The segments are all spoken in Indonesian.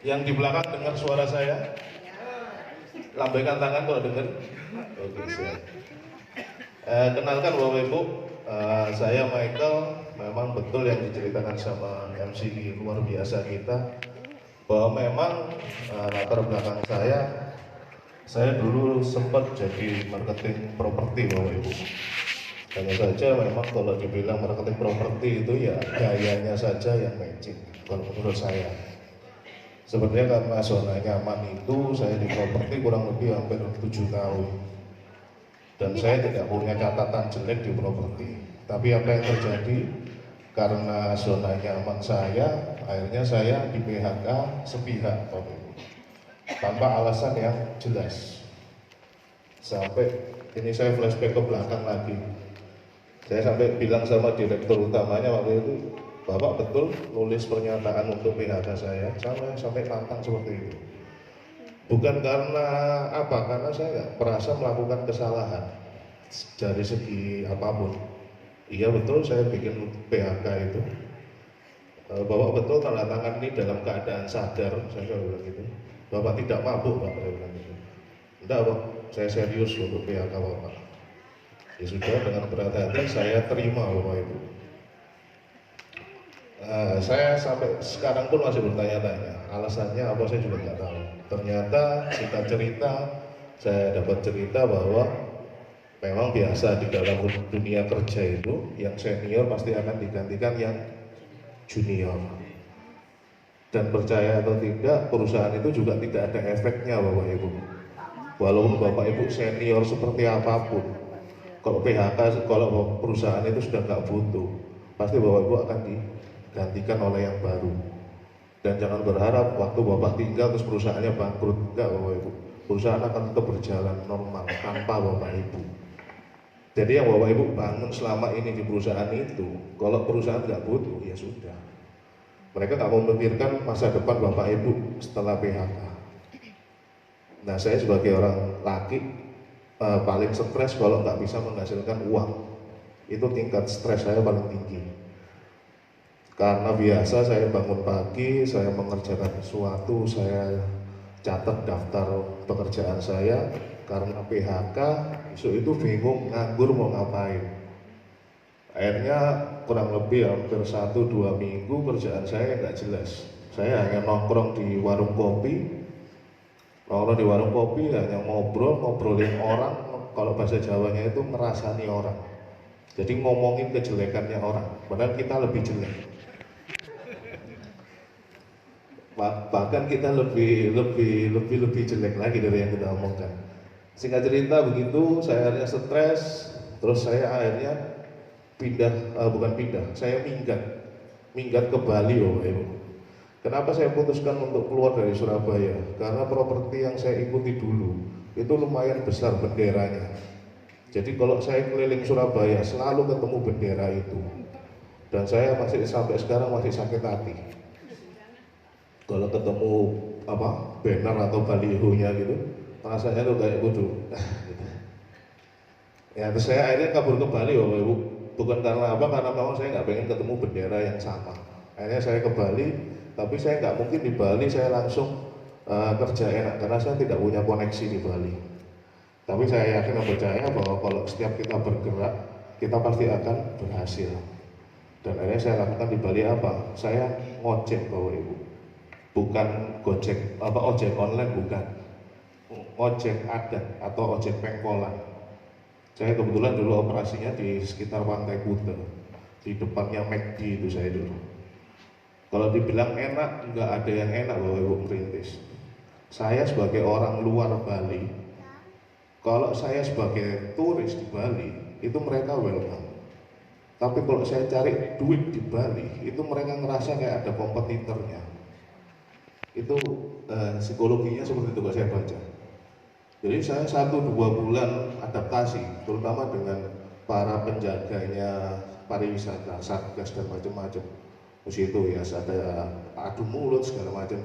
Yang di belakang dengar suara saya? Lambaikan tangan kalau dengar. Oke, siap. Kenalkan Bapak Ibu, saya Michael. Memang betul yang diceritakan sama MC luar biasa kita, bahwa memang latar belakang saya dulu sempat jadi marketing properti Bapak Ibu. Hanya saja memang kalau dibilang marketing properti itu ya gayanya saja yang matching kalau menurut saya. Sebenarnya karena zona nyaman itu saya di properti kurang lebih hampir 7 tahun. Dan saya tidak punya catatan jelek di properti. Tapi apa yang terjadi, karena zona nyaman saya, akhirnya saya di PHK sepihak Bapak Ibu, tanpa alasan yang jelas. Sampai ini saya flashback ke belakang lagi. Saya sampai bilang sama direktur utamanya waktu itu, Bapak betul nulis pernyataan untuk PHK saya, sampai tantang seperti itu. Bukan karena apa, karena saya nggak merasa melakukan kesalahan dari segi apapun. Iya betul saya bikin PHK itu. Bapak betul tanda tangan ini dalam keadaan sadar, saya bilang gitu. Bapak tidak mabuk Pak, saya bilang gitu. Enggak Pak, saya serius untuk PHK Bapak. Ya sudah, dengan berat hati saya terima Bapak Ibu. Saya sampai sekarang pun masih bertanya-tanya alasannya apa, saya juga nggak tahu. Ternyata singkat cerita saya dapat cerita bahwa memang biasa di dalam dunia kerja itu yang senior pasti akan digantikan yang junior. Dan percaya atau tidak, perusahaan itu juga tidak ada efeknya Bapak Ibu. Walaupun Bapak Ibu senior seperti apapun, kalau PHK, kalau perusahaan itu sudah nggak butuh, pasti Bapak Ibu akan digantikan oleh yang baru. Dan jangan berharap waktu Bapak tinggal terus perusahaannya bangkrut. Enggak Bapak Ibu, perusahaan akan tetap berjalan normal tanpa Bapak Ibu. Jadi yang Bapak Ibu bangun selama ini di perusahaan itu, kalau perusahaan nggak butuh, ya sudah. Mereka nggak memikirkan masa depan Bapak Ibu setelah PHK. Nah, saya sebagai orang laki paling stres kalau nggak bisa menghasilkan uang. Itu tingkat stres saya paling tinggi. Karena biasa saya bangun pagi, saya mengerjakan sesuatu, saya catat daftar pekerjaan saya. Karena PHK, besok itu bingung nganggur mau ngapain. Akhirnya kurang lebih hampir 1-2 minggu kerjaan saya nggak jelas. Saya hanya nongkrong di warung kopi, hanya ngobrolin orang. Kalau bahasa Jawanya itu merasani orang. Jadi ngomongin kejelekannya orang, padahal kita lebih jelek. Bahkan kita lebih jelek lagi dari yang kita omongkan. Singkat cerita begitu, saya akhirnya stres, terus saya akhirnya saya minggat ke Bali Bapak Ibu. Kenapa saya putuskan untuk keluar dari Surabaya? Karena properti yang saya ikuti dulu itu lumayan besar benderanya. Jadi kalau saya keliling Surabaya selalu ketemu bendera itu, dan saya masih sampai sekarang masih sakit hati kalau ketemu banner atau balihonya gitu, rasanya tuh kayak kudu gitu. Ya terus saya akhirnya kabur ke Bali Bapak Ibu. Bukan karena apa, karena memang saya nggak pengen ketemu bendera yang sama. Akhirnya saya ke Bali, tapi saya nggak mungkin di Bali saya langsung kerja enak, karena saya tidak punya koneksi di Bali. Tapi saya yakin dan percaya bahwa kalau setiap kita bergerak, kita pasti akan berhasil. Dan akhirnya saya lakukan di Bali apa? Saya ngojek Bapak Ibu. Bukan ojek online, bukan. Ojek adat atau ojek pengkolan. Saya kebetulan dulu operasinya di sekitar Pantai Kuta, di depannya McD itu saya dulu. Kalau dibilang enak, nggak ada yang enak Bapak Ibu merintis. Saya sebagai orang luar Bali, kalau saya sebagai turis di Bali, itu mereka welcome. Tapi kalau saya cari duit di Bali, itu mereka ngerasa kayak ada kompetitornya. Itu psikologinya seperti itu kalau saya baca. Jadi saya 1-2 bulan adaptasi, terutama dengan para penjaganya pariwisata, satgas dan macam-macam. Di situ ya ada adu mulut segala macam,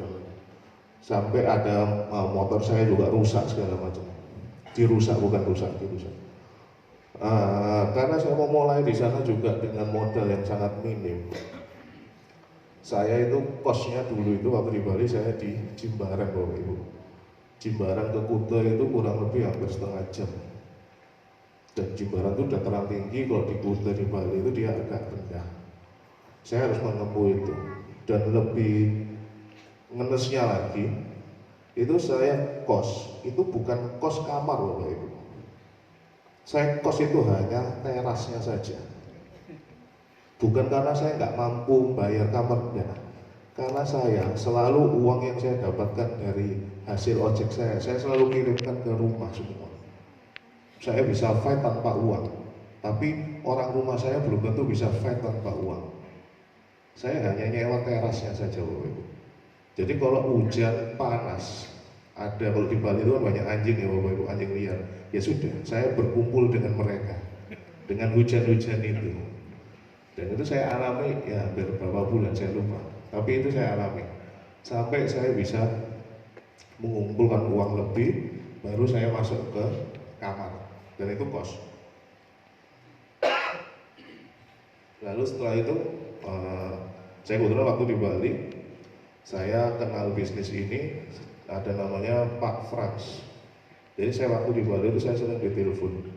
sampai ada motor saya juga rusak segala macam. Dirusak, bukan rusak, dirusak. Karena saya mau mulai di sana juga dengan modal yang sangat minim. Saya itu kosnya dulu itu waktu di Bali saya di Jimbaran Bapak Ibu. Jimbaran ke Kuta itu kurang lebih hampir setengah jam. Dan Jimbaran itu dataran tinggi, kalau di Kuta di Bali itu dia agak rendah. Saya harus menempuh itu. Dan lebih ngenesnya lagi, itu saya kos, itu bukan kos kamar Bapak Ibu. Saya kos itu hanya terasnya saja. Bukan karena saya nggak mampu bayar kamar, enggak. Karena saya selalu uang yang saya dapatkan dari hasil ojek saya selalu kirimkan ke rumah semua. Saya bisa fight tanpa uang, tapi orang rumah saya belum tentu bisa fight tanpa uang. Saya hanya nyewa terasnya saja Bapak Ibu. Jadi kalau hujan panas, ada kalau di Bali itu kan banyak anjing ya Bapak Ibu, anjing liar. Ya sudah, saya berkumpul dengan mereka dengan hujan-hujan itu. Dan itu saya alami ya hampir berapa bulan saya lupa. Tapi itu saya alami sampai saya bisa mengumpulkan uang lebih, baru saya masuk ke kamar dan itu kos. Lalu setelah itu saya kebetulan waktu di Bali saya kenal bisnis ini, ada namanya Pak Frans. Jadi saya waktu di Bali itu saya sering ditelepon.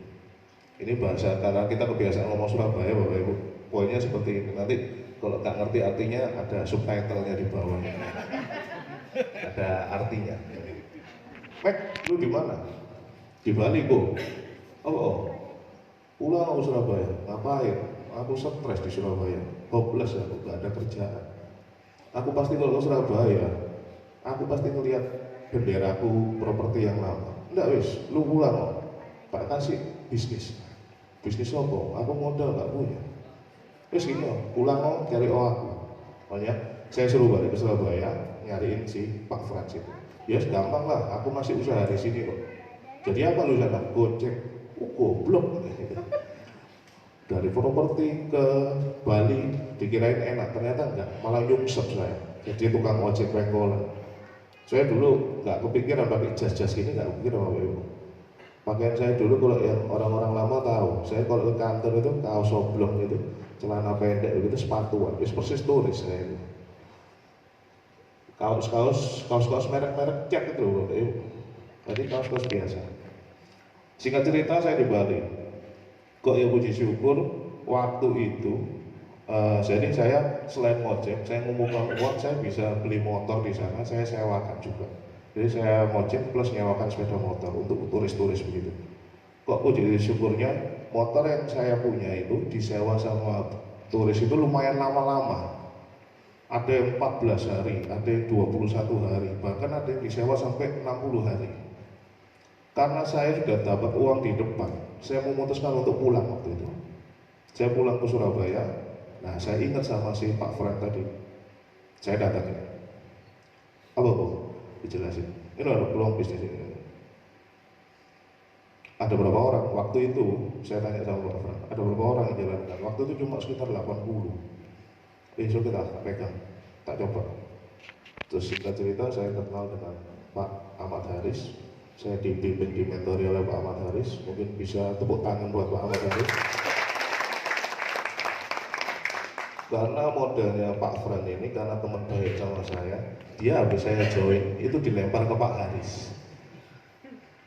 Ini bahasa, karena kita kebiasaan ngomong Surabaya Bapak Ibu, poinnya seperti ini. Nanti kalau nggak ngerti artinya ada subtitlenya di bawah, ada artinya. Mek, lu di mana? Di Bali kok. Oh, pulang aku Surabaya. Ngapain? Aku stres di Surabaya. Hopeless aku, nggak ada kerjaan. Aku pasti kalau ke Surabaya, aku pasti ngelihat benderaku properti yang lama. Enggak wis, lu pulang kok. Pak kasih bisnis. Bisnis apa? Aku modal nggak punya. Terus gini, pulang kok cari aku. Makanya saya suruh balik ke Surabaya nyariin si Pak Frans itu. Ya gampang lah, aku masih usaha di sini kok. Jadi apa lu sana? Gojek. Goblok. Dari properti ke Bali dikirain enak, ternyata enggak, malah nyungsep saya. Jadi tukang ojek pengkolan. Saya dulu nggak kepikiran pakai jas-jas gini, nggak kepikiran Bapak Ibu. Pakaian saya dulu kalau yang orang-orang lama tahu, saya kalau ke kantor itu kaos oblong gitu, celana pendek gitu, sepatuan, itu persis turis saya itu. Kaos merek-merek cek itu loh, jadi kaos-kaos biasa. Singkat cerita saya di Bali, kok ya puji syukur waktu itu, jadi saya selain ngojek, saya mengumpulkan uang, saya bisa beli motor di sana, saya sewakan juga. Jadi saya ngojek plus nyewakan sepeda motor untuk turis-turis begitu. Kok puji syukurnya motor yang saya punya itu disewa sama turis itu lumayan lama-lama. Ada yang 14 hari, ada yang 21 hari, bahkan ada yang disewa sampai 60 hari. Karena saya sudah dapat uang di depan, saya memutuskan untuk pulang waktu itu. Saya pulang ke Surabaya. Nah, saya ingat sama si Pak Frank tadi. Saya datang. Apa kok? Dijelasin. Ini ada peluang bisnis ini. Ada berapa orang? Waktu itu saya tanya sama Pak Frank, ada berapa orang yang jalankan? Waktu itu cuma sekitar 80. Besok kita pegang, tak coba. Terus singkat cerita saya kenal dengan Pak Ahmad Haris. Saya dibimbing, dimentori oleh Pak Ahmad Haris. Mungkin bisa tepuk tangan buat Pak Ahmad Haris. Karena modalnya Pak Fran ini, karena teman baik sama saya, dia habis saya join itu dilempar ke Pak Haris.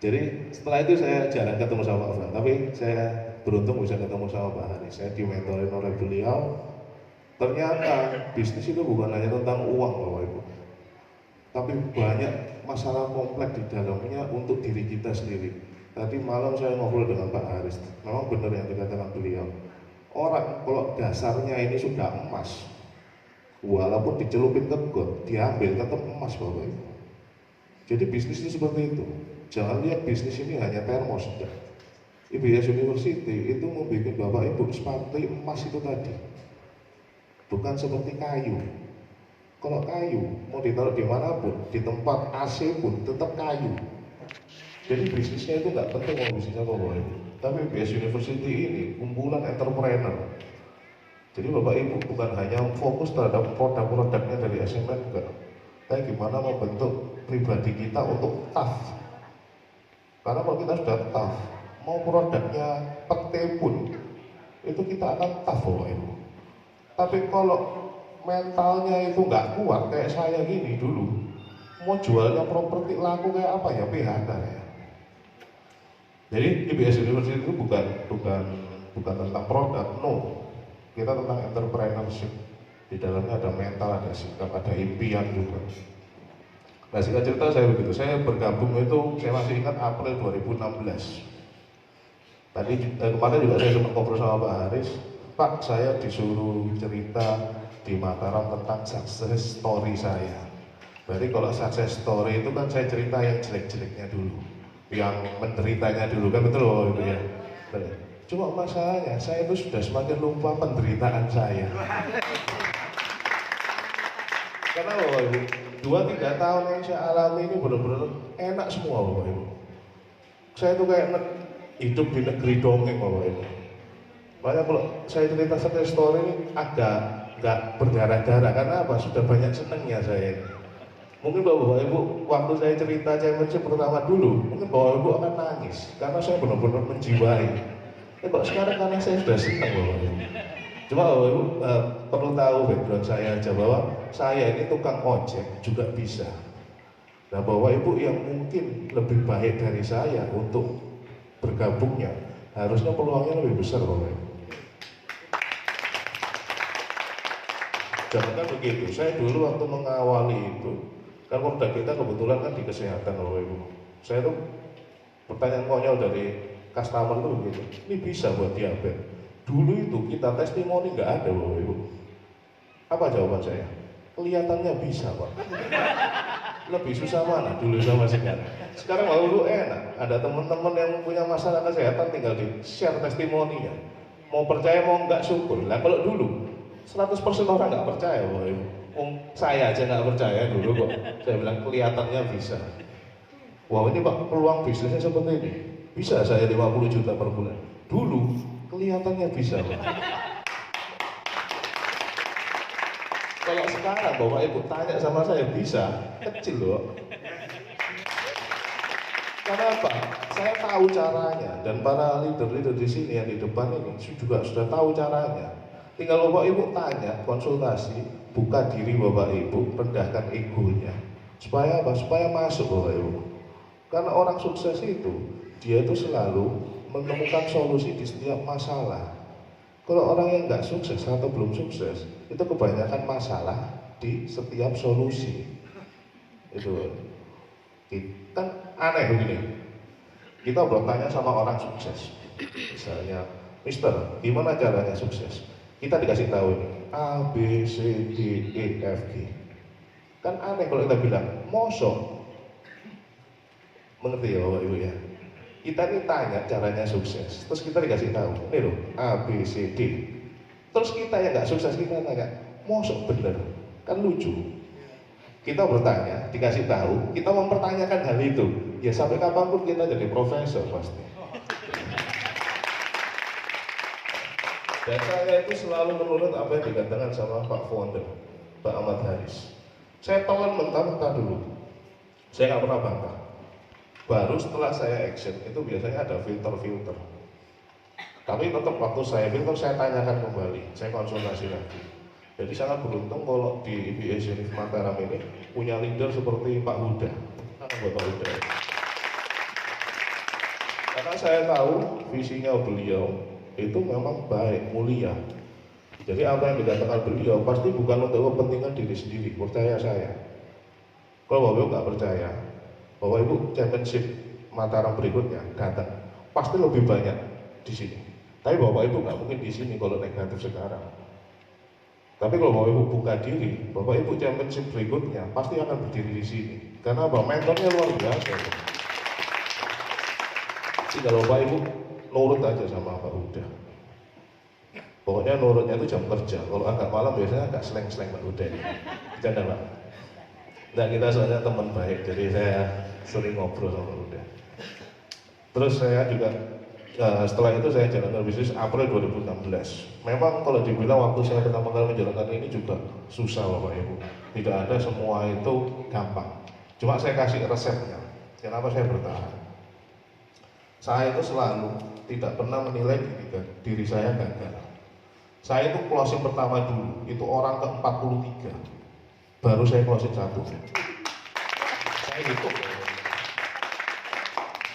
Jadi setelah itu saya jarang ketemu sama Pak Fran, tapi saya beruntung bisa ketemu sama Pak Haris. Saya dimentorin oleh beliau. Ternyata bisnis itu bukan hanya tentang uang Bapak Ibu, tapi banyak masalah kompleks di dalamnya untuk diri kita sendiri. Tadi malam saya ngobrol dengan Pak Haris, memang benar yang dikatakan beliau. Orang kalau dasarnya ini sudah emas, walaupun dicelupin ke got, diambil tetap emas Bapak Ibu. Jadi bisnis ini seperti itu. Jangan lihat bisnis ini hanya termos. IBS University itu membuat Bapak Ibu seperti emas itu tadi, bukan seperti kayu. Kalau kayu mau ditaruh dimanapun, di tempat AC pun tetap kayu. Jadi bisnisnya itu nggak penting mau bisnisnya apa Bapak Ibu. Tapi IBS University ini kumpulan entrepreneur. Jadi Bapak Ibu bukan hanya fokus terhadap produk-produknya dari SMN enggak, tapi gimana membentuk pribadi kita untuk tough. Karena kalau kita sudah tough, mau produknya pete pun itu kita akan tough Bapak Ibu. Tapi kalau mentalnya itu nggak kuat kayak saya gini dulu, mau jualnya properti laku kayak apa ya, PHK ya. Jadi IBS University itu bukan tentang produk, no. Kita tentang entrepreneurship. Di dalamnya ada mental, ada sikap, ada impian juga. Nah, singkat cerita saya begitu. Saya bergabung itu, saya masih ingat April 2016. Kemarin juga saya sempat ngobrol sama Pak Haris. Pak, saya disuruh cerita di Mataram tentang success story saya. Berarti kalau success story itu kan saya cerita yang jelek-jeleknya dulu, yang menderitanya dulu, kan betul loh itu ya. Cuma masalahnya saya itu sudah semakin lupa penderitaan saya. Karena Bapak Ibu, 2-3 tahun yang saya alami ini benar-benar enak semua Bapak Ibu. Saya tuh kayak hidup di negeri dongeng Bapak Ibu. Makanya kalau saya cerita success story ini agak nggak berdarah-darah, karena apa? Sudah banyak senengnya saya ini. Mungkin Bapak Ibu, waktu saya cerita championship pertama dulu, mungkin Bapak Ibu akan nangis, karena saya benar-benar menjiwai. Kok sekarang karena saya sudah senang Bapak Ibu. Cuma Bapak Ibu perlu tahu background saya aja, bahwa saya ini tukang ojek juga bisa. Nah Bapak Ibu yang mungkin lebih baik dari saya untuk bergabungnya, harusnya peluangnya lebih besar Bapak Ibu. Jangan begitu, saya dulu waktu mengawali itu, kan produk kita kebetulan kan di kesehatan Bapak Ibu. Saya tuh pertanyaan konyol dari customer itu begitu, ini bisa buat diabetes. Dulu itu kita testimoni nggak ada Bapak Ibu. Apa jawaban saya? Kelihatannya bisa Pak. Lebih susah mana dulu sama sekarang? Sekarang Bapak Ibu enak, ada teman-teman yang punya masalah kesehatan tinggal di share testimoninya. Mau percaya mau nggak syukur. Nah kalau dulu 100% orang nggak percaya Bapak Ibu. Saya aja nggak percaya dulu kok. Saya bilang kelihatannya bisa. Wah ini Pak, peluang bisnisnya seperti ini. Bisa saya 50 juta per bulan. Dulu kelihatannya bisa Pak. Kalau sekarang Bapak Ibu tanya sama saya, bisa, kecil loh. Karena apa? Saya tahu caranya, dan para leader-leader di sini yang di depan ini juga sudah tahu caranya. Tinggal Bapak Ibu tanya, konsultasi, buka diri Bapak Ibu, rendahkan egonya. Supaya apa? Supaya masuk Bapak Ibu. Karena orang sukses itu, dia itu selalu menemukan solusi di setiap masalah. Kalau orang yang nggak sukses atau belum sukses, itu kebanyakan masalah di setiap solusi. Itu kan aneh begini. Kita bertanya sama orang sukses, misalnya, Mister, gimana caranya sukses? Kita dikasih tahu ini A, B, C, D, E, F, G. Kan aneh kalau kita bilang, mosok. Mengerti ya Bapak Ibu ya? Kita ini tanya caranya sukses, terus kita dikasih tahu, ini loh A, B, C, D. Terus kita yang nggak sukses, kita tanya, mosok bener? Kan lucu. Kita bertanya, dikasih tahu, kita mempertanyakan hal itu. Ya sampai kapanpun kita jadi profesor pasti. Dan saya itu selalu menurut apa yang dikatakan sama Pak Founder, Pak Ahmad Haris. Saya telan mentah-mentah dulu. Saya nggak pernah bantah. Baru setelah saya action itu biasanya ada filter-filter. Tapi tetap waktu saya filter, saya tanyakan kembali, saya konsultasi lagi. Jadi sangat beruntung kalau di IBS Unif Mataram ini punya leader seperti Pak Huda. Pak Huda. Karena saya tahu visinya beliau itu memang baik, mulia. Jadi apa yang dikatakan beliau pasti bukan untuk kepentingan diri sendiri, percaya saya. Kalau Bapak Ibu nggak percaya, Bapak Ibu championship Mataram berikutnya datang, pasti lebih banyak di sini. Tapi Bapak Ibu nggak mungkin di sini kalau negatif sekarang. Tapi kalau Bapak Ibu buka diri, Bapak Ibu championship berikutnya pasti akan berdiri di sini. Karena apa? Mentornya luar biasa. Jadi kalau Bapak Ibu nurut aja sama Pak Huda. Pokoknya nurutnya itu jam kerja. Kalau agak malam biasanya agak sleng-sleng Pak Huda. Bercanda Pak. Nah kita soalnya teman baik, jadi saya sering ngobrol sama Pak Huda. Terus saya juga setelah itu saya jalankan bisnis April 2016. Memang kalau dibilang waktu saya pertama kali menjalankan ini juga susah Bapak Ibu. Tidak ada semua itu gampang. Cuma saya kasih resepnya. Kenapa saya bertahan? Saya itu selalu tidak pernah menilai diri saya gagal. Saya itu closing pertama dulu, itu orang ke 43, baru saya closing satu. Saya gitu.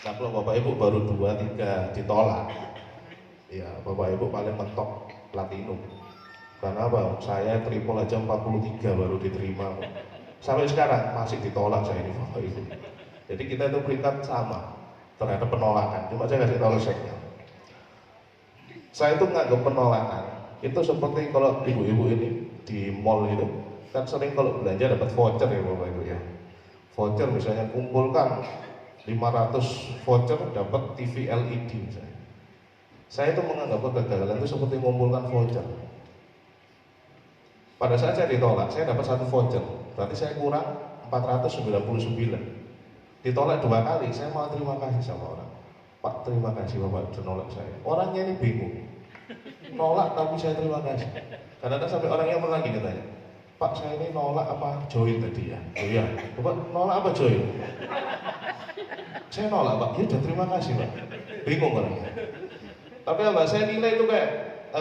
Nah kalau Bapak Ibu baru 2, 3 ditolak, ya Bapak Ibu paling mentok platinum. Karena apa? Saya triple aja 43 baru diterima. Sampai sekarang masih ditolak saya ini Bapak Ibu. Jadi kita itu peringkat sama terhadap penolakan. Cuma saya kasih tahu resepnya. Saya itu nganggap penolakan itu seperti kalau ibu-ibu ini di mall itu kan sering kalau belanja dapat voucher ya Bapak Ibu ya. Voucher misalnya kumpulkan 500 voucher dapat TV LED misalnya. Saya itu menganggap kegagalan itu seperti mengumpulkan voucher. Pada saat saya ditolak, saya dapat 1 voucher, berarti saya kurang 499. Ditolak 2 kali, saya malah terima kasih sama orang. Pak, terima kasih Bapak sudah nolak saya. Orangnya ini bingung, nolak tapi saya terima kasih. Kadang-kadang sampai orangnya pernah gini tanya, Pak saya ini nolak apa join tadi ya? Oh iya, Bapak nolak apa join? Saya nolak Pak, ya udah terima kasih Pak. Bingung orangnya. Tapi apa, saya nilai itu kayak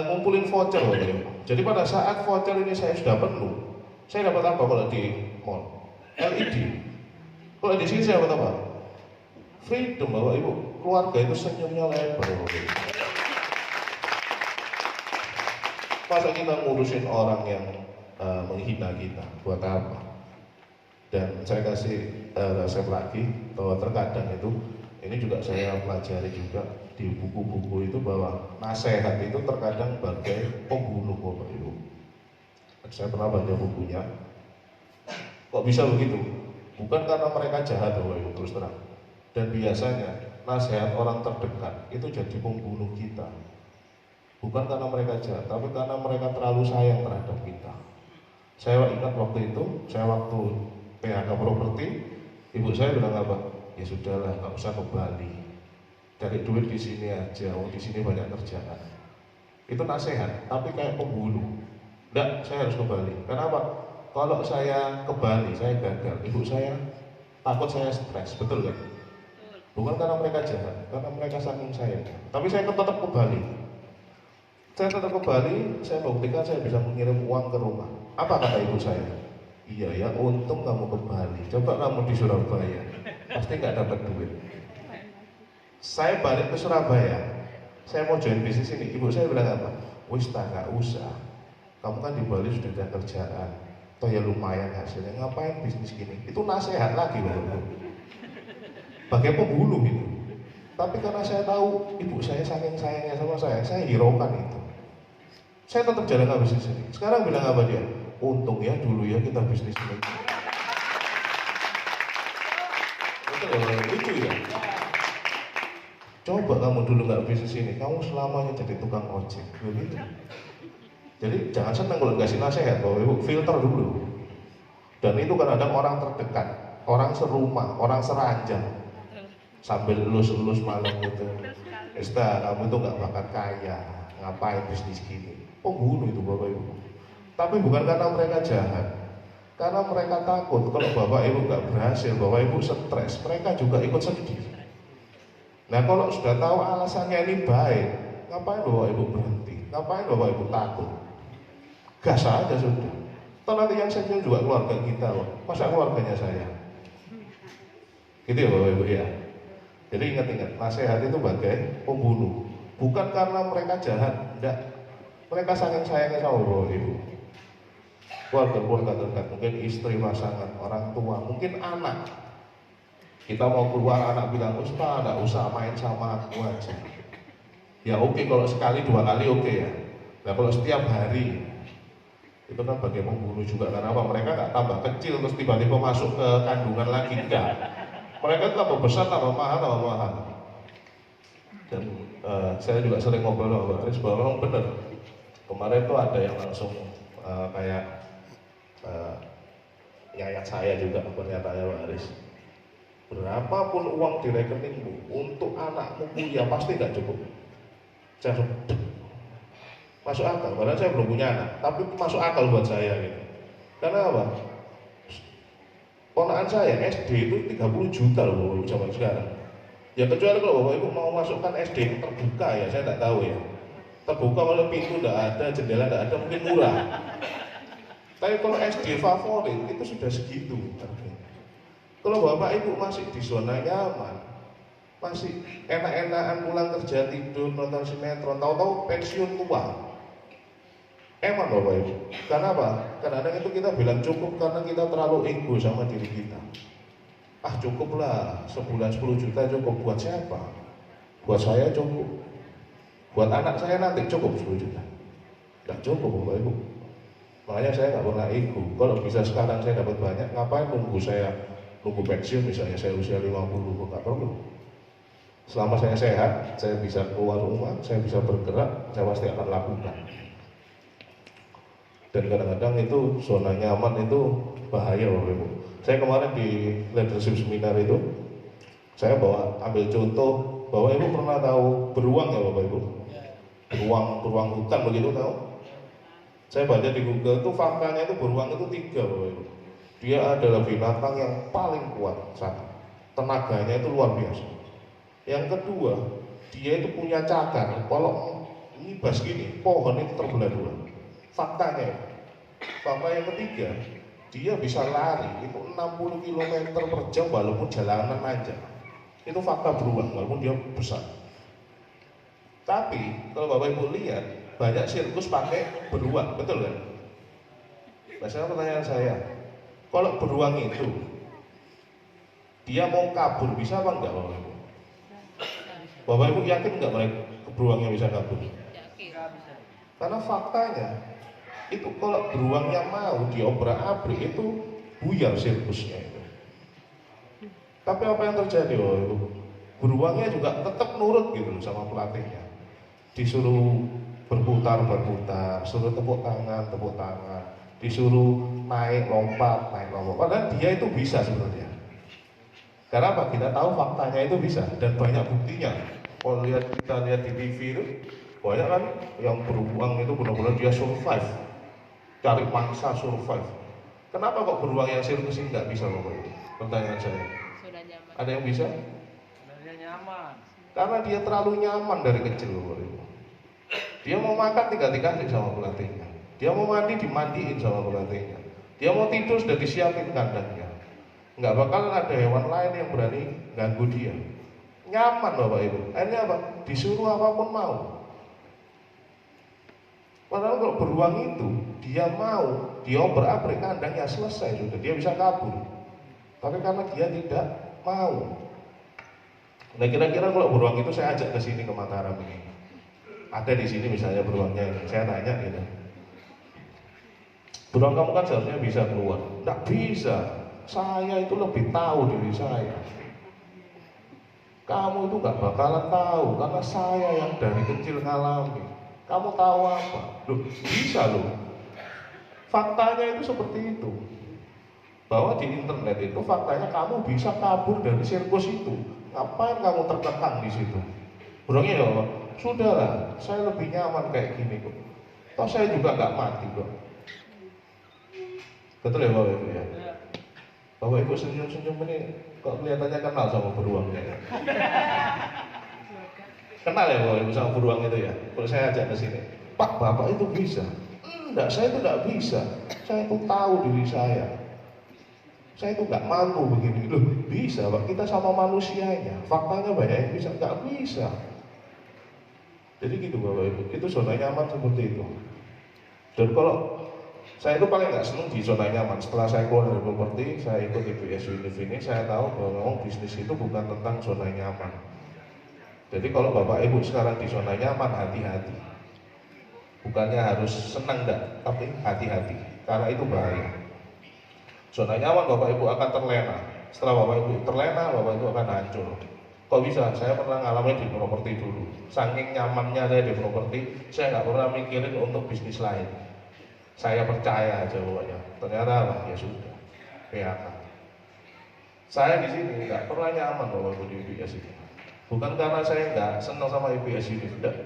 ngumpulin voucher loh ya. Jadi pada saat voucher ini saya sudah penuh, saya dapat apa kalau di mall? LED. Kalau di sini saya dapat apa? Freedom Bapak Ibu. Keluarga itu senyumnya lebar. Masa kita ngurusin orang yang menghina kita, buat apa? Dan saya kasih resep lagi bahwa terkadang itu, ini juga saya pelajari juga di buku-buku itu bahwa nasihat itu terkadang bagai pembunuh Bapak Ibu. Saya pernah baca bukunya. Kok bisa begitu? Bukan karena mereka jahat Bapak Ibu, terus terang. Dan biasanya nasihat orang terdekat itu jadi pembunuh kita. Bukan karena mereka jahat, tapi karena mereka terlalu sayang terhadap kita. Saya ingat waktu itu, saya waktu PHK properti, ibu saya bilang apa? Ya sudahlah, nggak usah ke Bali. Cari duit di sini aja, di sini banyak kerjaan. Itu nasihat, tapi kayak pembunuh. Enggak, saya harus ke Bali. Kenapa? Kalau saya ke Bali, saya gagal. Ibu saya takut saya stres, betul kan? Bukan karena mereka jahat, karena mereka saking sayang. Tapi saya tetap ke Bali. Saya tetap ke Bali, saya buktikan saya bisa mengirim uang ke rumah. Apa kata ibu saya? Iya ya, untung kamu ke Bali. Coba kamu di Surabaya, pasti nggak dapat duit. Saya balik ke Surabaya, saya mau join bisnis ini. Ibu saya bilang apa? Wis tak, nggak usah. Kamu kan di Bali sudah ada kerjaan, toh ya lumayan hasilnya. Ngapain bisnis gini? Itu nasihat lagi loh. Bagai pembunuh itu. Tapi karena saya tahu ibu saya saking sayangnya sama saya hiraukan itu. Saya tetap jalankan bisnis ini. Sekarang bilang apa dia? Untung ya dulu ya kita bisnis ini. Itu ya. Coba kamu dulu nggak bisnis ini, kamu selamanya jadi tukang ojek. Begitu. Jadi jangan senang kalau dikasih nasihat, bahwa ibu filter dulu. Dan itu kadang-kadang orang terdekat, orang serumah, orang seranjang. Sambil elus-elus malam itu, Esta, kamu itu nggak bakal kaya, ngapain bisnis gini? Pembunuh itu Bapak Ibu. Tapi bukan karena mereka jahat, karena mereka takut kalau Bapak Ibu nggak berhasil, Bapak Ibu stres, mereka juga ikut sedih. Nah kalau sudah tahu alasannya ini baik, ngapain Bapak Ibu berhenti? Ngapain Bapak Ibu takut? Gas aja sudah. Toh nanti yang senyum juga keluarga kita loh. Masa keluarganya saya? Gitu ya Bapak Ibu ya. Jadi ingat-ingat, nasihat itu bagai pembunuh. Bukan karena mereka jahat, enggak. Mereka saking sayangnya sama Bapak Ibu. Keluarga-keluarga terdekat, mungkin istri, pasangan, orang tua, mungkin anak. Kita mau keluar, anak bilang, Ustaz, enggak usah main sama aku aja. Ya oke, kalau sekali, 2 kali oke ya. Nah kalau setiap hari, itu kan bagai pembunuh juga. Karena apa? Mereka nggak tambah kecil, terus tiba-tiba masuk ke kandungan lagi, enggak. Mereka tambah besar, tambah mahal. Dan saya juga sering ngobrol sama Pak Aris bahwa memang benar. Kemarin tuh ada yang langsung kayak nyayat saya juga pernyataannya Pak Aris. Berapapun uang di rekeningmu untuk anakmu kuliah pasti nggak cukup. Saya masuk akal, padahal saya belum punya anak, tapi masuk akal buat saya gitu. Karena apa? Ponakan saya SD itu 30 juta loh zaman sekarang. Ya kecuali kalau Bapak Ibu mau masukkan SD yang terbuka ya, saya tidak tahu ya. terbuka oleh pintu tidak ada, jendela tidak ada, mungkin murah. Tapi kalau SD favorit itu sudah segitu harganya. Kalau bapak ibu masih di zona nyaman, masih enak-enakan pulang kerja tidur nonton sinetron, tahu-tahu pensiun tua. Emang bapak ibu, karena apa? Kadang-kadang itu kita bilang cukup karena kita terlalu ego sama diri kita. Ah cukuplah, sebulan 10 juta cukup. Buat siapa? Buat saya cukup. Buat anak saya nanti cukup 10 juta. Tidak cukup bapak ibu. Makanya saya nggak pernah ego. Kalau bisa sekarang saya dapat banyak, ngapain nunggu pensiun misalnya saya usia 50, nggak perlu. Selama saya sehat, saya bisa keluar rumah, saya bisa bergerak, saya pasti akan lakukan. Dan kadang-kadang itu zona nyaman itu bahaya Bapak Ibu. Saya kemarin di leadership seminar itu, saya ambil contoh, Bapak Ibu pernah tahu beruang ya Bapak Ibu? Beruang hutan begitu tahu? Saya baca di Google itu faktanya itu beruang itu 3 Bapak Ibu. Dia adalah binatang yang paling kuat satu, tenaganya itu luar biasa. Yang kedua, dia itu punya cakar. Kalau ini bas gini, pohon itu terbelah 2. Faktanya, fakta yang ketiga, dia bisa lari itu 60 km per jam walaupun jalanan aja. Itu fakta beruang walaupun dia besar. Tapi kalau Bapak Ibu lihat banyak sirkus pakai beruang, betul kan? Nah, sekarang pertanyaan saya, kalau beruang itu dia mau kabur bisa apa enggak Bapak Ibu? Bapak Ibu yakin enggak mereka beruangnya bisa kabur? Karena faktanya itu kalau beruangnya mau diobrak-abrik itu buyar sirkusnya itu. Tapi apa yang terjadi Bapak Ibu? Beruangnya juga tetap nurut gitu sama pelatihnya. Disuruh berputar, suruh tepuk tangan, disuruh naik lompat. Padahal dia itu bisa sebenarnya. Karena apa? Kita tahu faktanya itu bisa dan banyak buktinya. Kalau kita lihat di TV itu banyak kan yang beruang itu benar-benar dia survive, cari mangsa survive. Kenapa kok beruang yang sirkus ini nggak bisa Bapak Ibu? Pertanyaan saya. Sudah nyaman. Ada yang bisa? Dia nyaman. Karena dia terlalu nyaman dari kecil Bapak Ibu. Dia mau makan tinggal dikasih sama pelatihnya. Dia mau mandi dimandiin sama pelatihnya. Dia mau tidur sudah disiapin kandangnya. Nggak bakal ada hewan lain yang berani ganggu dia. Nyaman Bapak Ibu. Akhirnya apa? Disuruh apapun mau. Padahal kalau beruang itu dia mau diobrak-abrik kandangnya selesai sudah, dia bisa kabur. Tapi karena dia tidak mau. Nah kira-kira kalau beruang itu saya ajak ke sini ke Mataram ini. Ada di sini misalnya beruangnya ini, saya tanya gitu. Beruang kamu kan seharusnya bisa keluar. Tidak bisa. Saya itu lebih tahu diri saya. Kamu itu gak bakalan tahu karena saya yang dari kecil ngalami. Kamu tahu apa? Loh, bisa loh. Faktanya itu seperti itu. Bahwa di internet itu faktanya kamu bisa kabur dari sirkus itu. Ngapain kamu terkekang di situ? Beruangnya ya, sudahlah, saya lebih nyaman kayak gini kok. Toh saya juga nggak mati kok. Betul ya Bapak Ibu ya? Bapak Ibu senyum-senyum ini kok kelihatannya kenal sama beruangnya ya? Kenal ya Bapak Ibu sama beruang itu ya? Kalau saya ajak ke sini, Pak Bapak itu bisa? Enggak, saya itu enggak bisa. Saya itu tahu diri saya. Saya itu nggak malu begini. Loh bisa Pak, kita sama manusianya. Faktanya banyak yang bisa, nggak bisa. Jadi gitu Bapak Ibu, itu zona nyaman seperti itu. Dan kalau saya itu paling nggak senang di zona nyaman. Setelah saya keluar dari properti, saya ikut IPS Univ ini, saya tahu bahwa memang bisnis itu bukan tentang zona nyaman. Jadi kalau Bapak Ibu sekarang di zona nyaman, hati-hati. Bukannya harus senang enggak, tapi hati-hati. Karena itu bahaya. Zona nyaman Bapak Ibu akan terlena. Setelah Bapak Ibu terlena, Bapak Ibu akan hancur. Kok bisa? Saya pernah ngalamin di properti dulu. Saking nyamannya saya di properti, saya nggak pernah mikirin untuk bisnis lain. Saya percaya aja pokoknya. Ternyata apa? Ya sudah, PHK. Saya di sini nggak pernah nyaman Bapak Ibu di IPS ini. Bukan karena saya nggak senang sama IPS ini, tidak.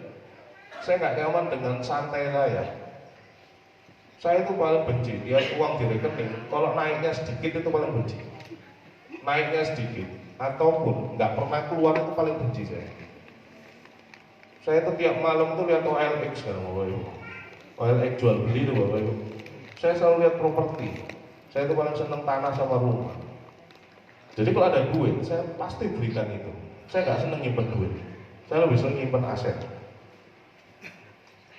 Saya nggak nyaman dengan santai saya. Saya itu paling benci lihat uang di rekening. Kalau naiknya sedikit itu paling benci. Naiknya sedikit ataupun nggak pernah keluar itu paling benci saya. Saya tuh tiap malam tuh lihat OLX kan Bapak Ibu. OLX jual beli tuh Bapak Ibu. Saya selalu lihat properti. Saya tuh paling seneng tanah sama rumah. Jadi kalau ada duit, saya pasti belikan itu. Saya nggak seneng nyimpen duit. Saya lebih seneng nyimpen aset.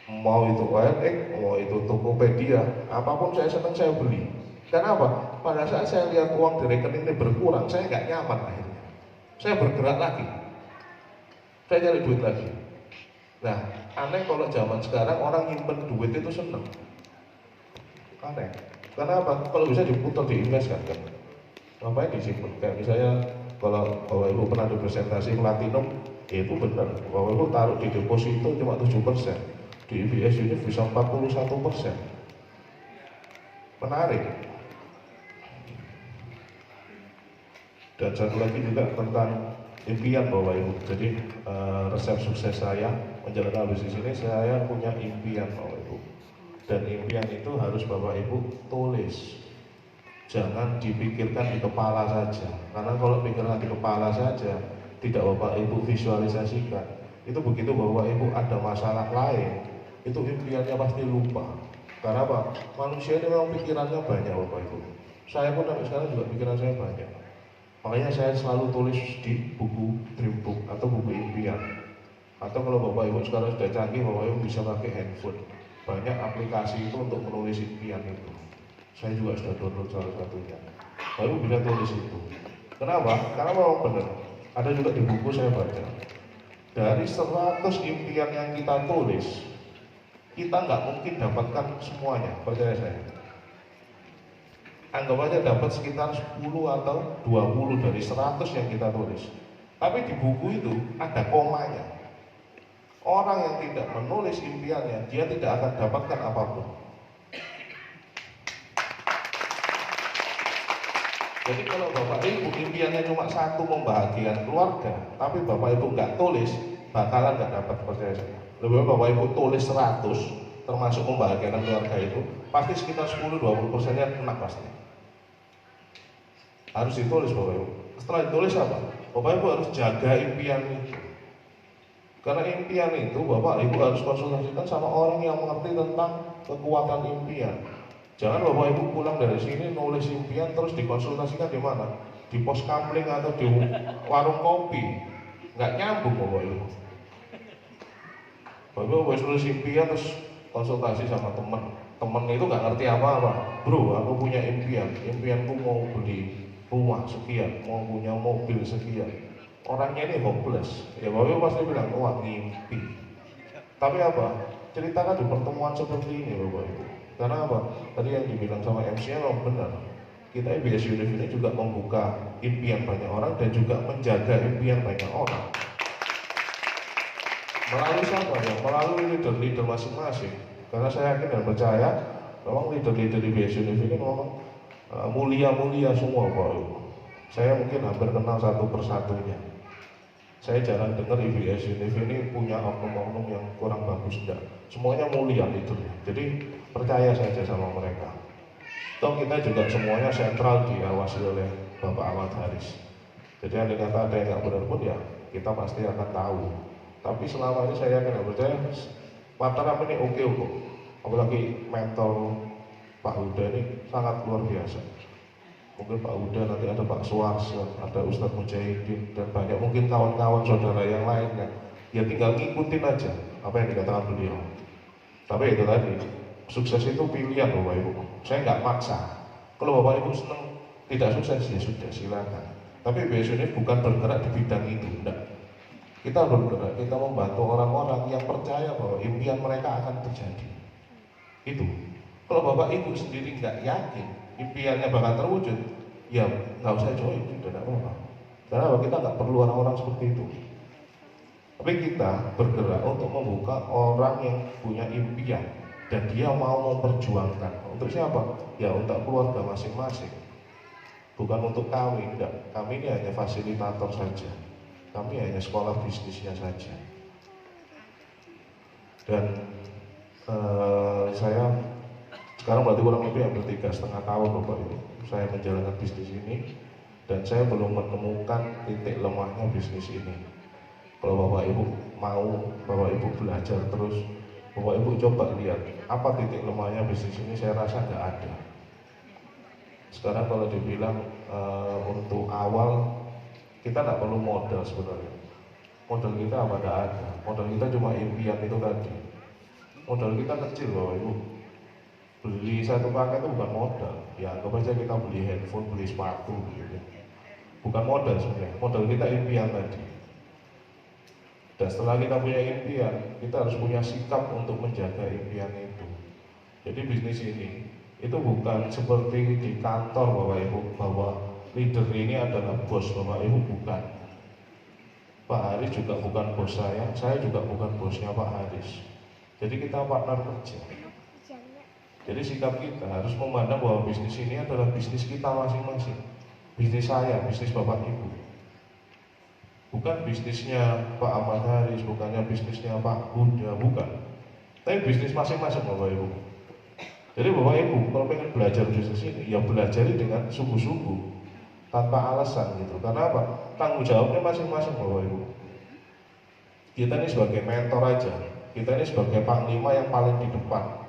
Mau itu OLX, mau itu Tokopedia, apapun saya seneng saya beli. Karena apa? Pada saat saya lihat uang di rekening ini berkurang, saya nggak nyaman akhirnya. Saya bergerak lagi. Saya cari duit lagi. Nah, aneh kalau zaman sekarang orang nyimpen duit itu seneng. Aneh. Karena apa? Kalau bisa diputar, diinvestkan kan. Ngapain disimpan? Kayak misalnya kalau Bapak Ibu pernah di presentasi Platinum, ya itu benar. Bapak Ibu taruh di deposito cuma 7%, di IBS ini bisa 41%. Menarik. Dan satu lagi juga tentang impian Bapak Ibu. Jadi resep sukses saya menjalankan bisnis ini, saya punya impian Bapak Ibu. Dan impian itu harus Bapak Ibu tulis. Jangan dipikirkan di kepala saja. Karena kalau pikirkan di kepala saja, tidak Bapak Ibu visualisasikan, itu begitu Bapak Ibu ada masalah lain, itu impiannya pasti lupa. Karena apa? Manusia ini memang pikirannya banyak Bapak Ibu. Saya pun sampai sekarang juga pikiran saya banyak. Makanya saya selalu tulis di buku Dream Book atau buku impian. Atau kalau Bapak Ibu sekarang sudah canggih, Bapak Ibu bisa pakai handphone. Banyak aplikasi itu untuk menulis impian itu. Saya juga sudah download salah satunya. Baru bisa tulis itu. Kenapa? Karena memang benar. Ada juga di buku saya baca. Dari 100 impian yang kita tulis, kita nggak mungkin dapatkan semuanya, percaya saya. Anggap aja dapat sekitar 10 atau 20 dari 100 yang kita tulis. Tapi di buku itu ada komanya. Orang yang tidak menulis impiannya, dia tidak akan dapatkan apapun. Jadi kalau Bapak Ibu impiannya cuma satu, membahagiakan keluarga, tapi Bapak Ibu nggak tulis, bakalan nggak dapat, percaya saya. Lebih baik Bapak Ibu tulis 100, termasuk membahagiakan keluarga itu, pasti sekitar 10-20%-nya kena pasti. Harus ditulis Bapak Ibu. Setelah ditulis apa? Bapak Ibu harus jaga impian itu. Karena impian itu Bapak Ibu harus konsultasikan sama orang yang mengerti tentang kekuatan impian. Jangan Bapak Ibu pulang dari sini nulis impian terus dikonsultasikan di mana? Di pos kamling atau di warung kopi. Nggak nyambung Bapak Ibu. Bapak Ibu harus nulis impian terus konsultasi sama teman. Teman itu nggak ngerti apa-apa. Bro, aku punya impian. Impianku mau beli rumah sekian, mau punya mobil sekian. Orangnya ini hopeless. Ya Bapak Ibu pasti bilang, wah ngimpi. Tapi apa? Ceritakan di pertemuan seperti ini Bapak Ibu. Karena apa? Tadi yang dibilang sama MC-nya memang benar. Kita IBS Univ ini juga membuka impian banyak orang dan juga menjaga impian banyak orang. Melalui siapa ya? Melalui leader-leader masing-masing. Karena saya yakin dan percaya memang leader-leader IBS Univ ini memang mulia-mulia semua Bapak Ibu. Saya mungkin hampir kenal satu persatunya. Saya jarang dengar IBS Univ ini punya oknum-oknum yang kurang bagus, enggak. Semuanya mulia leadernya. Jadi percaya saja sama mereka. Toh kita juga semuanya sentral diawasi oleh Bapak Ahmad Haris. Jadi andai kata ada yang nggak benar pun ya kita pasti akan tahu. Tapi selama ini saya yakin dan percaya Mataram ini oke kok. Apalagi mentor Pak Huda ini sangat luar biasa. Mungkin Pak Huda, nanti ada Pak Suwarso, ada Ustadz Mujahidin, dan banyak mungkin kawan-kawan saudara yang lainnya. Ya tinggal ngikutin aja apa yang dikatakan beliau. Tapi itu tadi, sukses itu pilihan Bapak Ibu. Saya nggak maksa. Kalau Bapak Ibu senang tidak sukses ya sudah silakan. Tapi BSU ini bukan bergerak di bidang itu, enggak. Kita bergerak, kita membantu orang-orang yang percaya bahwa impian mereka akan terjadi. Itu. Kalau Bapak Ibu sendiri nggak yakin impiannya bakal terwujud, ya nggak usah join, sudah tidak apa-apa. Karena kita nggak perlu orang-orang seperti itu. Tapi kita bergerak untuk membuka orang yang punya impian dan dia mau memperjuangkan. Untuk siapa? Ya untuk keluarga masing-masing. Bukan untuk kami, enggak. Kami ini hanya fasilitator saja. Kami hanya sekolah bisnisnya saja. Dan saya sekarang berarti kurang lebih hampir 3,5 tahun Bapak Ibu saya menjalankan bisnis ini, dan saya belum menemukan titik lemahnya bisnis ini. Kalau Bapak Ibu mau, Bapak Ibu belajar terus, Bapak Ibu coba lihat apa titik lemahnya bisnis ini, saya rasa nggak ada. Sekarang kalau dibilang untuk awal kita nggak perlu modal sebenarnya. Modal kita apa nggak ada. Modal kita cuma impian itu tadi. Modal kita kecil Bapak Ibu. Beli satu paket itu bukan modal. Ya anggap aja kita beli handphone, beli sepatu gitu. Bukan modal sebenarnya. Modal kita impian tadi. Dan setelah kita punya impian, kita harus punya sikap untuk menjaga impian itu. Jadi bisnis ini itu bukan seperti di kantor Bapak Ibu, bahwa leader ini adalah bos Bapak Ibu, bukan. Pak Haris juga bukan bos saya juga bukan bosnya Pak Haris. Jadi kita partner kerja. Jadi sikap kita harus memandang bahwa bisnis ini adalah bisnis kita masing-masing. Bisnis saya, bisnis Bapak Ibu. Bukan bisnisnya Pak Ahmad Haris, bukannya bisnisnya Pak Buddha, bukan. Tapi bisnis masing-masing Bapak Ibu. Jadi Bapak Ibu kalau pengen belajar bisnis ini, ya belajari dengan sungguh-sungguh, tanpa alasan gitu. Karena apa? Tanggung jawabnya masing-masing Bapak Ibu. Kita ini sebagai mentor aja, kita ini sebagai panglima yang paling di depan.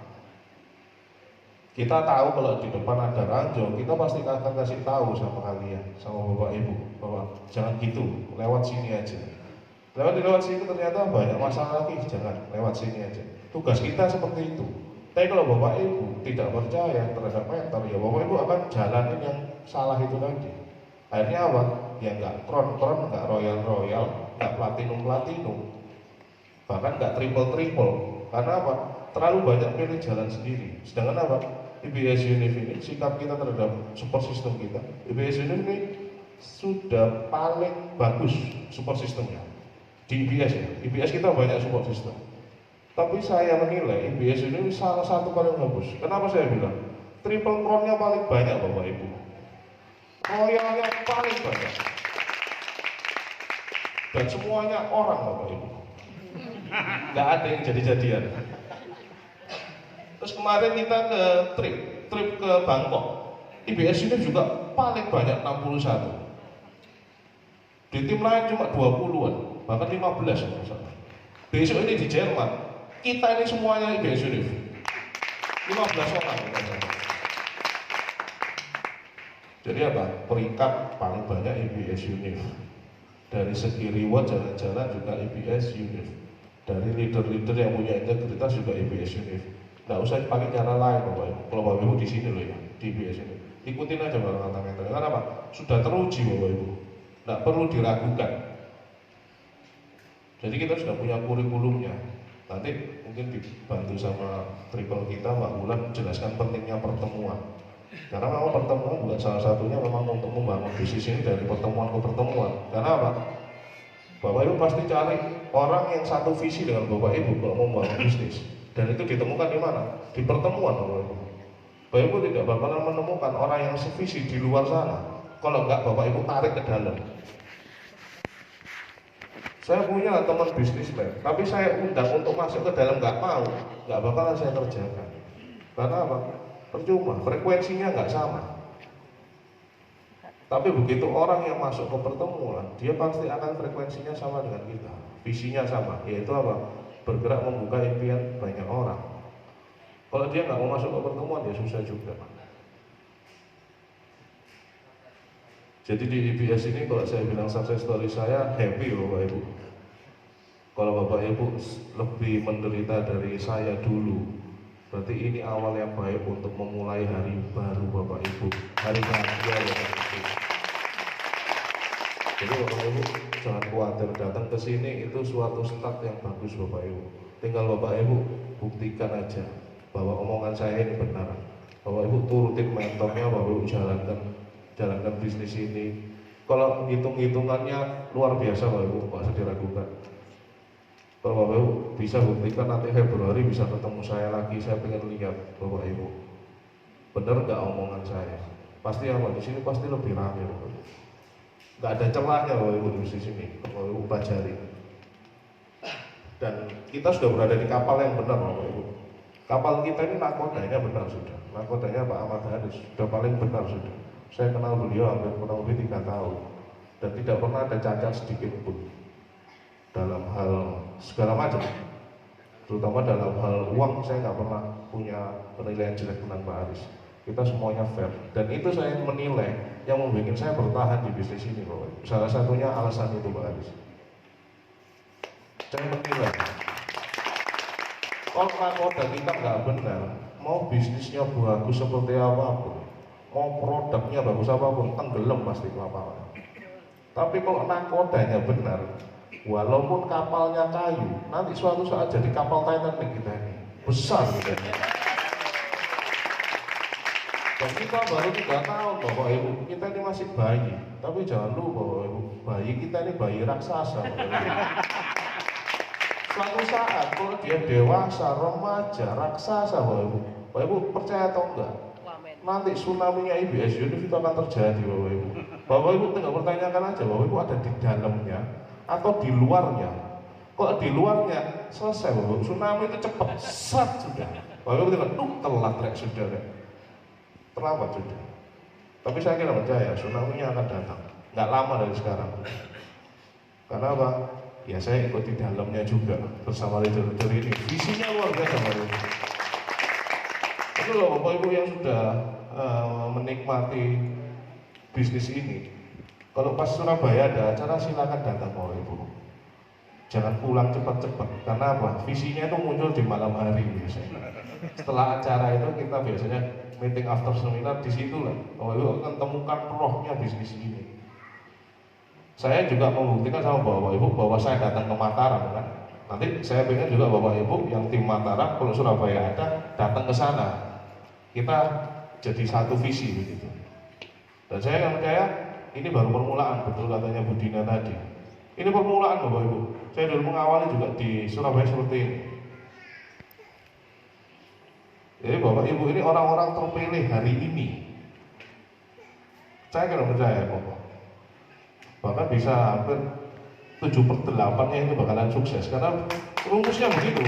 Kita tahu kalau di depan ada ranjau, kita pasti akan kasih tahu sama kalian, sama Bapak Ibu, bahwa jangan gitu, lewat sini aja. Lewat sini ternyata banyak masalah lagi, jangan lewat sini aja. Tugas kita seperti itu. Tapi kalau Bapak Ibu tidak percaya terhadap mentor, ya Bapak Ibu akan jalanin yang salah itu tadi. Akhirnya apa? Ya nggak kron, nggak royal, nggak platinum, bahkan nggak triple. Karena apa? Terlalu banyak pilih jalan sendiri. Sedangkan apa? IBS Univ ini sikap kita terhadap support system kita. IBS Univ ini sudah paling bagus support systemnya di IBS ya. IBS kita banyak support system. Tapi saya menilai IBS ini salah satu paling bagus. Kenapa saya bilang? Triple crown-nya paling banyak Bapak Ibu. Royalnya paling banyak. Dan semuanya orang Bapak Ibu. Nggak ada yang jadi-jadian. Terus kemarin kita ke trip ke Bangkok. IBS ini juga paling banyak 61. Di tim lain cuma 20-an, bahkan 15 misalnya. Besok ini di Jerman, kita ini semuanya IBS Univ 15 orang. Jadi apa? Peringkat paling banyak IBS Univ. Dari segi reward jalan-jalan juga IBS Univ. Dari leader-leader yang punya integritas juga IBS Univ. Nggak usah pakai cara lain Bapak Ibu. Kalau Bapak Ibu di sini loh ya, di IBS ini. Ikutin aja Bapak kata mentor. Karena apa? Sudah teruji Bapak Ibu. Nggak perlu diragukan. Jadi kita sudah punya kurikulumnya. Nanti mungkin dibantu sama triple kita Mbak Wulan menjelaskan pentingnya pertemuan. Karena memang pertemuan juga salah satunya memang untuk membangun bisnis ini dari pertemuan ke pertemuan. Karena apa? Bapak Ibu pasti cari orang yang satu visi dengan Bapak Ibu kalau mau membangun bisnis. Dan itu ditemukan di mana? Di pertemuan Bapak Ibu. Bapak Ibu tidak bakalan menemukan orang yang sevisi di luar sana. Kalau enggak Bapak Ibu tarik ke dalam. Saya punya teman bisnismen, tapi saya undang untuk masuk ke dalam nggak mau, nggak bakalan saya kerjakan. Karena apa? Percuma, frekuensinya nggak sama. Tapi begitu orang yang masuk ke pertemuan, dia pasti akan frekuensinya sama dengan kita, visinya sama, yaitu apa? Bergerak membuka impian banyak orang. Kalau dia nggak mau masuk ke pertemuan, ya susah juga. Jadi di IBS ini kalau saya bilang success story saya happy Bapak Ibu. Kalau Bapak Ibu lebih menderita dari saya dulu, berarti ini awal yang baik untuk memulai hari baru Bapak Ibu. Hari bahagia Bapak Ibu. Jadi Bapak Ibu jangan khawatir, datang ke sini itu suatu start yang bagus Bapak Ibu. Tinggal Bapak Ibu buktikan aja bahwa omongan saya ini benar. Bapak Ibu turutin mentornya, Bapak Ibu jalankan bisnis ini. Kalau hitung-hitungannya luar biasa Bapak Ibu, nggak usah diragukan. Kalau Bapak Ibu bisa buktikan nanti Februari bisa ketemu saya lagi, saya pengen lihat Bapak Ibu bener nggak omongan saya. Pasti apa di sini pasti lebih ramai Bapak Ibu. Nggak ada celahnya Bapak Ibu di sini, Bapak Ibu pelajari. Dan kita sudah berada di kapal yang benar Bapak Ibu. Kapal kita ini nakodanya benar sudah. Nakodanya Pak Ahmad Haris sudah paling benar sudah. Saya kenal beliau hampir kurang lebih 3 tahun dan tidak pernah ada cacat sedikit pun. dalam hal segala macam, terutama dalam hal uang. Saya nggak pernah punya penilaian jelek tentang Pak Aris. Kita semuanya fair, dan itu saya menilai yang membuat saya bertahan di bisnis ini, Bapak Ibu. Salah satunya alasan itu, Pak Aris. Saya menilai kalau nakoda kita nggak benar, mau bisnisnya bagus seperti apapun, mau produknya bagus apapun, tenggelam pasti ke lapangan. Tapi kalau nakodanya benar, walaupun kapalnya kayu, nanti suatu saat jadi kapal Titanic kita ini, besar kita ini. Dan kita baru 3 tahun, Bapak Ibu, kita ini masih bayi. Tapi jangan lupa, Bapak Ibu, bayi kita ini bayi raksasa, Bapak Ibu. Suatu saat kalau dia dewasa, remaja, raksasa, Bapak Ibu, Bapak Ibu percaya atau enggak, nanti tsunami-nya IBS Univ itu akan terjadi, Bapak Ibu. Bapak Ibu tinggal pertanyakan aja, Bapak Ibu ada di dalamnya atau di luarnya. Kalau di luarnya selesai, Bapak Ibu, tsunami itu cepat, sat sudah. Bapak Ibu tinggal telat trek sudah, terlambat sudah. Tapi saya kira percaya tsunami-nya akan datang, nggak lama dari sekarang. Karena apa? Ya saya ikut di dalamnya juga bersama leader-leader ini. Visinya luar biasa, Bapak Ibu. Itu loh Bapak Ibu yang sudah menikmati bisnis ini. Kalau pas Surabaya ada acara, silakan datang, Bapak Ibu. Jangan pulang cepat-cepat. Karena apa? Visinya itu muncul di malam hari biasanya. Setelah acara itu kita biasanya meeting after seminar, di situ lah Bapak Ibu akan temukan rohnya bisnis ini. Saya juga membuktikan sama Bapak Ibu bahwa saya datang ke Mataram kan. Nanti saya pengen juga Bapak Ibu yang tim Mataram kalau Surabaya ada datang ke sana. Kita jadi satu visi begitu. Dan saya yang percaya ini baru permulaan, betul katanya Bu Dina tadi. Ini permulaan Bapak Ibu. Saya dulu mengawali juga di Surabaya seperti ini. Jadi Bapak Ibu ini orang-orang terpilih hari ini. Saya kira percaya Bapak. Bahkan bisa hampir 7/8-nya itu bakalan sukses karena rumusnya begitu.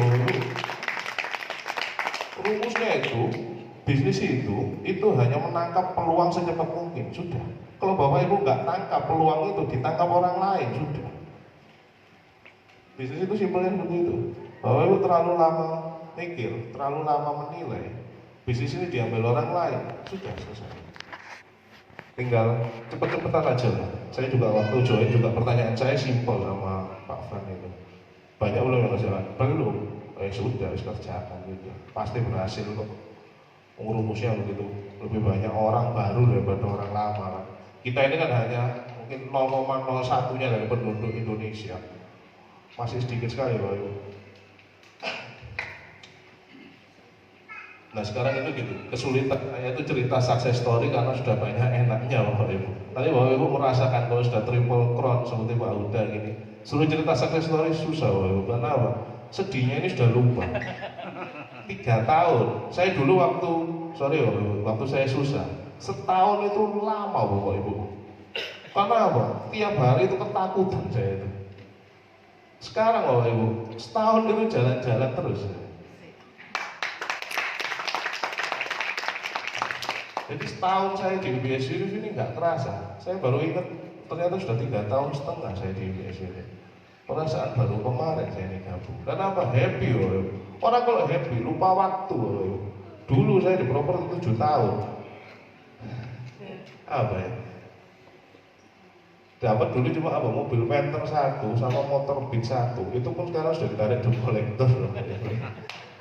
Rumusnya itu bisnis itu hanya menangkap peluang secepat mungkin, sudah. Kalau Bapak Ibu nggak tangkap peluang itu, ditangkap orang lain, sudah. Bisnis itu simpelnya seperti itu. Bapak Ibu terlalu lama mikir, terlalu lama menilai, bisnis ini diambil orang lain, sudah selesai. Tinggal cepet-cepetan aja lah. Saya juga waktu join juga pertanyaan saya simpel sama Pak Fran itu. Banyak belum yang kerjakan? Belum. Sudah, kerjakan gitu. Pasti berhasil kok. Rumusnya begitu. Lebih banyak orang baru daripada orang lama kan. Kita ini kan hanya mungkin 0,01-nya dari penduduk Indonesia. Masih sedikit sekali Pak Ibu. Nah sekarang itu gitu, kesulitan saya itu cerita success story karena sudah banyak enaknya Bapak Ibu. Nanti Bapak Ibu merasakan kalau sudah triple crown seperti Pak Huda gini, suruh cerita success story susah Bapak Ibu. Karena apa? Sedihnya ini sudah lupa. 3 tahun, saya dulu waktu saya susah, setahun itu lama Bapak Ibu. Karena apa? Tiap hari itu ketakutan saya itu. Sekarang Bapak Ibu, setahun itu jalan-jalan terus. Jadi setahun saya di UBS Univ ini nggak terasa. Saya baru ingat ternyata sudah 3,5 tahun saya di UBS Univ. Perasaan baru kemarin saya ini gabung. Kenapa? Happy loh. Orang kalau happy lupa waktu loh. Dulu saya di properti 7 tahun. Apa ya? Dapat dulu cuma apa? Mobil Panther 1 sama motor Beat 1. Itu pun sekarang sudah ditarik di kolektor loh.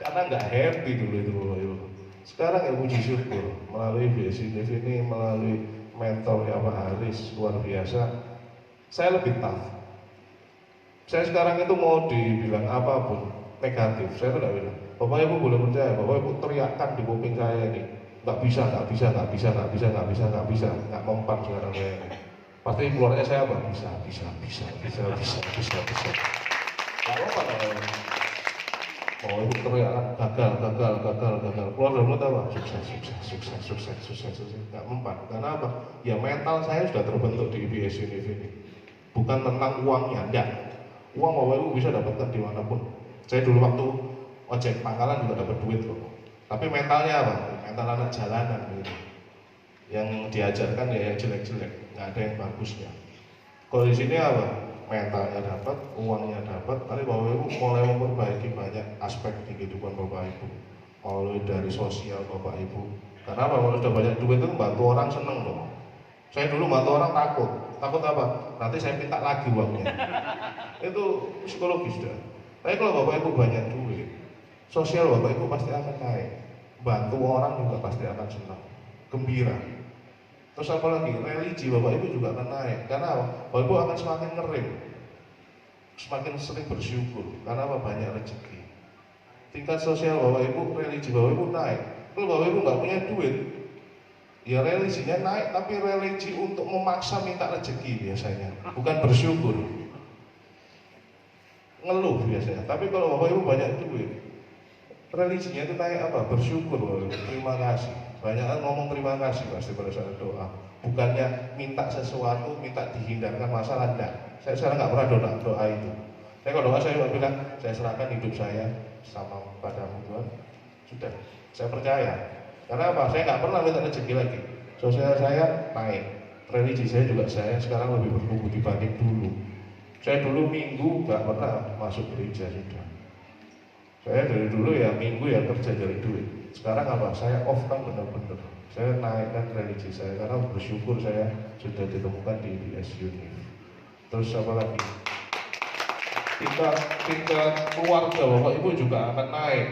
Karena nggak happy dulu itu loh. Sekarang ya puji syukur melalui BSINIF ini, melalui mentornya Pak Haris luar biasa. Saya lebih tough. Saya sekarang itu mau dibilang apapun negatif, saya tidak bilang. Bapak Ibu boleh percaya, Bapak Ibu teriakkan di kuping saya ini, nggak bisa, nggak mempan sekarang saya ini. Pasti keluarnya saya apa? Bisa. Nggak mempan. Oh Ibu teriakkan gagal. Keluar dari mulut apa? Sukses. Nggak mempan. Karena apa? Ya mental saya sudah terbentuk di IBS Univ ini. Bukan tentang uangnya, enggak. Uang Bapak Ibu bisa dapatkan dimanapun. Saya dulu waktu ojek pangkalan juga dapat duit loh. Tapi mentalnya apa? Mental anak jalanan gitu. Yang diajarkan ya yang jelek-jelek, nggak ada yang bagusnya. Kalau di sini apa? mentalnya dapat, uangnya dapat, tapi Bapak Ibu mulai memperbaiki banyak aspek di kehidupan Bapak Ibu, mulai dari sosial Bapak Ibu. Karena apa? Kalau sudah banyak duit itu bantu orang seneng loh. Saya dulu bantu orang takut apa? Nanti saya minta lagi uangnya. Itu psikologis dah. Tapi kalau Bapak Ibu banyak duit, sosial Bapak Ibu pasti akan naik, bantu orang juga pasti akan senang, gembira. Terus apalagi religi Bapak Ibu juga akan naik. Karena apa? Bapak Ibu akan semakin ngerim, semakin sering bersyukur. Karena apa? Banyak rezeki. Tingkat sosial Bapak Ibu, religi Bapak Ibu naik. Kalau Bapak Ibu nggak punya duit, ya religinya naik, tapi religi untuk memaksa minta rezeki biasanya, bukan bersyukur. Ngeluh biasanya. Tapi kalau Bapak Ibu banyak duit, religinya itu naik apa? Bersyukur, Bapak Ibu. Terima kasih. Banyak kan ngomong terima kasih pasti pada saat doa. Bukannya minta sesuatu, minta dihindarkan masalah, enggak. Saya sekarang nggak pernah doa itu. Saya kalau doa saya bilang, saya serahkan hidup saya sama padamu Tuhan. Sudah, saya percaya. Karena apa? Saya nggak pernah minta rezeki lagi. Sosial saya naik, religi saya juga saya sekarang lebih bertumbuh dibanding dulu. Saya dulu minggu nggak pernah masuk gereja sudah. Saya dari dulu ya minggu ya kerja dari duit. Sekarang apa? Saya off kan benar-benar. Saya naikkan religi saya karena bersyukur saya sudah ditemukan di IBS Unif. Terus apa lagi? Tingkat keluarga Bapak Ibu juga akan naik.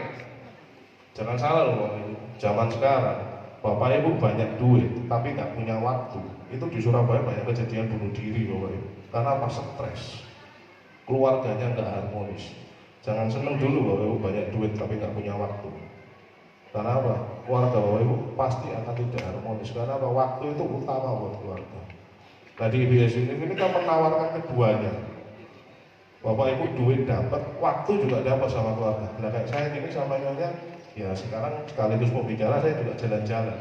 Jangan salah loh Bapak Ibu. Zaman sekarang Bapak Ibu banyak duit tapi nggak punya waktu. Itu di Surabaya banyak kejadian bunuh diri Bapak Ibu. Karena apa? Stres. Keluarganya nggak harmonis. Jangan seneng dulu Bapak Ibu banyak duit tapi nggak punya waktu. Karena apa? Keluarga Bapak Ibu pasti akan tidak harmonis. Karena apa? Waktu itu utama buat keluarga. Nah di IBS ini kan menawarkan keduanya. Bapak Ibu duit dapat, waktu juga dapat sama keluarga. Nah kayak saya ini sama nyonya, ya sekarang sekaligus mau bicara saya juga jalan-jalan.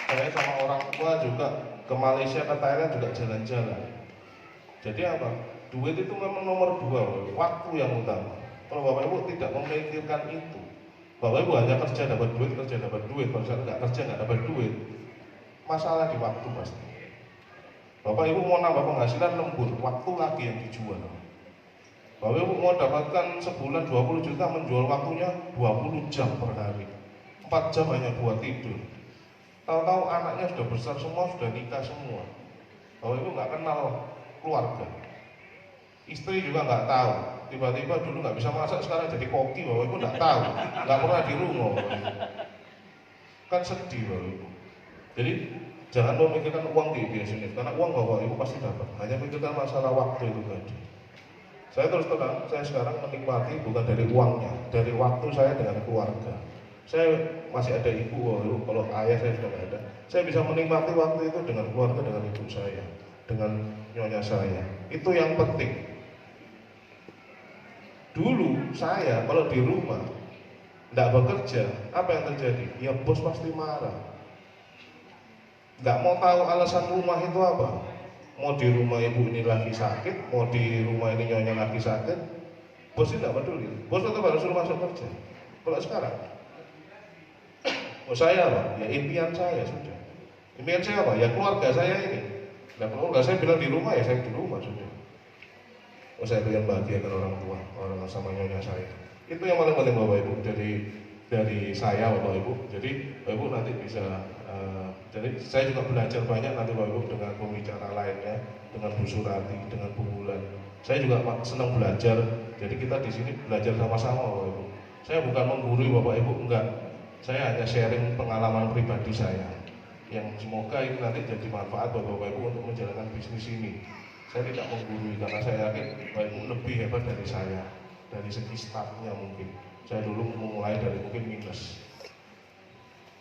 Saya sama orang tua juga ke Malaysia, ke Thailand juga jalan-jalan. Jadi apa? Duit itu memang nomor 2, waktu yang utama. Kalau Bapak Ibu tidak memikirkan itu, Bapak Ibu hanya kerja dapat duit, pada saat nggak kerja nggak dapat duit, masalah di waktu pasti. Bapak Ibu mau nambah penghasilan lembur, waktu lagi yang dijual. Bapak Ibu mau dapatkan sebulan 20 juta, menjual waktunya 20 jam per hari, 4 jam hanya buat tidur. Tahu-tahu anaknya sudah besar semua, sudah nikah semua. Bapak Ibu nggak kenal keluarga. Istri juga nggak tahu. Tiba-tiba dulu nggak bisa masak, sekarang jadi koki. Bapak Ibu nggak tahu, nggak pernah di rumah. Kan sedih Bapak Ibu. Jadi jangan memikirkan uang di IBS Unif, karena uang Bapak Ibu pasti dapat. Hanya pikirkan masalah waktu itu tadi. Saya terus terang, saya sekarang menikmati bukan dari uangnya, dari waktu saya dengan keluarga. Saya masih ada ibu Bapak Ibu, kalau ayah saya sudah nggak ada. Saya bisa menikmati waktu itu dengan keluarga, dengan ibu saya, dengan nyonya saya. Itu yang penting. Dulu saya kalau di rumah tidak bekerja, apa yang terjadi? Ya bos pasti marah. Nggak mau tahu alasan rumah itu apa. Mau di rumah ibu ini lagi sakit, mau di rumah ini nyonya lagi sakit, bos tidak peduli. Bos tetap harus suruh masuk kerja. Kalau sekarang, saya apa? Ya impian saya sudah. Impian saya apa? Ya keluarga saya ini. Nah keluarga saya bilang di rumah, ya saya di rumah sudah. Saya pengen bahagiakan orang tua, orang sama nyonya saya. Itu yang paling penting Bapak Ibu dari saya Bapak Ibu. Jadi Bapak Ibu nanti bisa, jadi saya juga belajar banyak nanti Bapak Ibu dengan pembicara lainnya, dengan Bu Surati, dengan Bu Bulan. Saya juga senang belajar. Jadi kita di sini belajar sama-sama Bapak Ibu. Saya bukan menggurui Bapak Ibu, enggak. Saya hanya sharing pengalaman pribadi saya. Yang semoga ini nanti jadi manfaat buat Bapak Ibu untuk menjalankan bisnis ini. Saya tidak menggurui karena saya yakin Bapak Ibu lebih hebat dari saya, dari segi staffnya mungkin. Saya dulu memulai dari mungkin minus.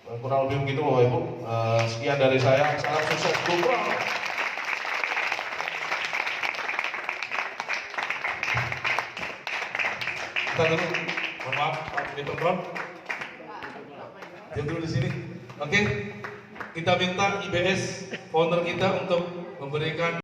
Kurang lebih begitu Bapak Ibu. Sekian dari saya. Salam sukses Gubernur. Kita dulu, mohon maaf, Pak Mitron. Dia dulu di sini. Oke, kita minta IBS founder kita untuk memberikan